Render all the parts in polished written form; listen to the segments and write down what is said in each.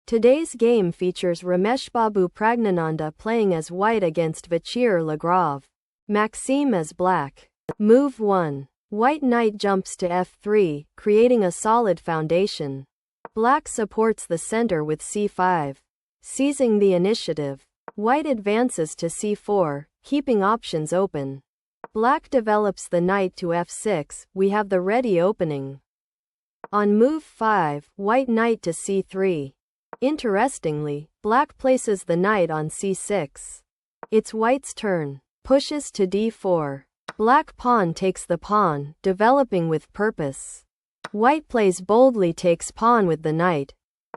Today's game features Rameshbabu Praggnanandhaa playing as white against Vachier-Lagrave. Maxime as black. Move 1. White knight jumps to f3, creating a solid foundation. Black supports the center with c5. Seizing the initiative. White advances to c4, keeping options open. Black develops the knight to f6, we have the ready opening. On move 5, white knight to c3. Interestingly, black places the knight on c6. It's white's turn. Pushes to d4. Black pawn takes the pawn, developing with purpose. White plays boldly, takes pawn with the knight.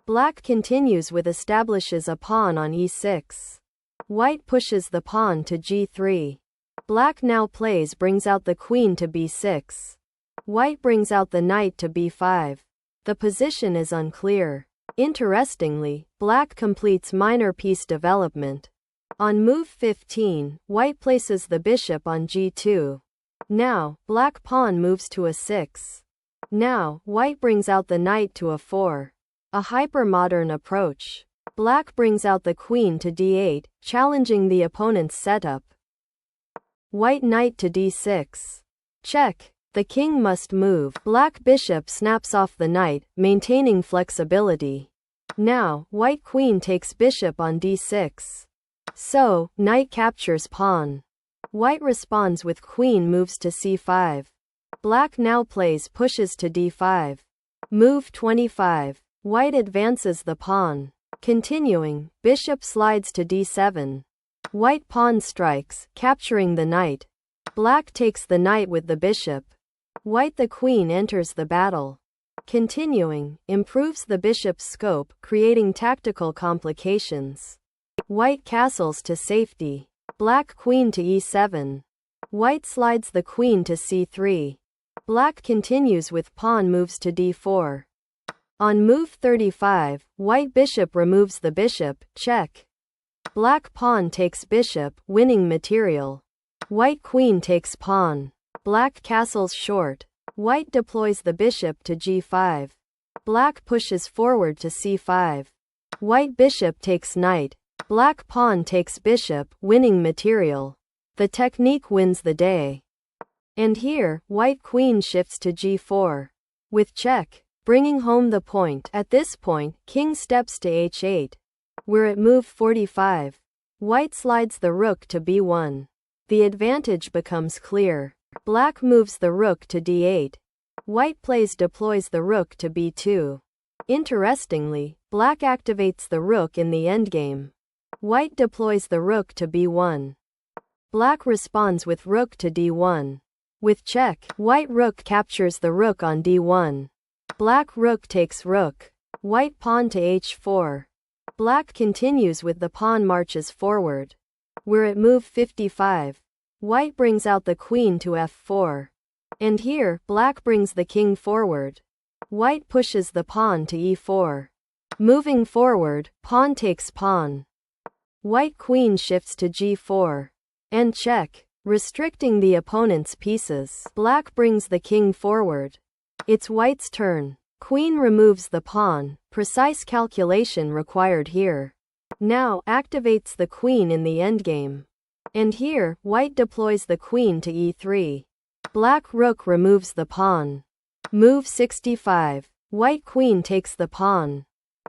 Black continues with establishes a pawn on e6. White pushes the pawn to g3. Black now plays brings out the queen to b6. White brings out the knight to b5. The position is unclear. Interestingly, black completes minor piece development. On move 15, white places the bishop on g2. Now, black pawn moves to a6. Now, white brings out the knight to a4. A hyper-modern approach. Black brings out the queen to d8, challenging the opponent's setup. White knight to d6. Check. The king must move. Black bishop snaps off the knight, maintaining flexibility. Now, white queen takes bishop on d6. So, knight captures pawn. White responds with queen moves to c5. Black now plays pushes to d5. Move 25. White advances the pawn. Continuing, bishop slides to d7. White pawn strikes, capturing the knight. Black takes the knight with the bishop. White the queen enters the battle. Continuing, improves the bishop's scope, creating tactical complications. White castles to safety. Black queen to e7. White slides the queen to c3. Black continues with pawn moves to d4. On move 35, white bishop removes the bishop, check. Black pawn takes bishop, winning material. White queen takes pawn. Black castles short. White deploys the bishop to g5. Black pushes forward to c5. White bishop takes knight. Black pawn takes bishop, winning material. The technique wins the day. And here, white queen shifts to g4. With check, bringing home the point. At this point, king steps to h8. We're at move 45. White slides the rook to b1. The advantage becomes clear. Black moves the rook to d8. White deploys the rook to b2. Interestingly, black activates the rook in the endgame. White deploys the rook to b1. Black responds with rook to d1. With check, white rook captures the rook on d1. Black rook takes rook. White pawn to h4. Black continues with the pawn marches forward. We're at move 55. White brings out the queen to f4. And here, black brings the king forward. White pushes the pawn to e4. Moving forward, pawn takes pawn. White queen shifts to g4. And check, restricting the opponent's pieces. Black brings the king forward. It's white's turn. Queen removes the pawn, precise calculation required here. Now, activates the queen in the endgame. And here, white deploys the queen to e3. Black rook removes the pawn. Move 65. White queen takes the pawn.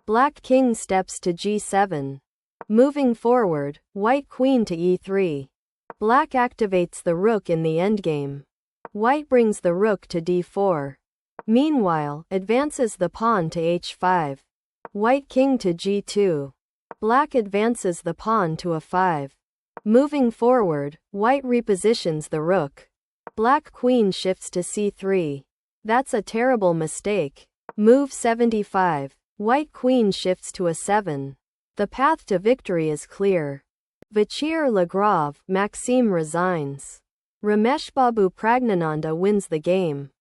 Black king steps to g7. Moving forward, white queen to e3. Black activates the rook in the endgame. White brings the rook to d4. Meanwhile, advances the pawn to h5. White king to g2. Black advances the pawn to a5. Moving forward, white repositions the rook. Black queen shifts to c3. That's a terrible mistake. Move 75. White queen shifts to a7. The path to victory is clear. Vachier-Lagrave, Maxime resigns. Rameshbabu Praggnanandhaa wins the game.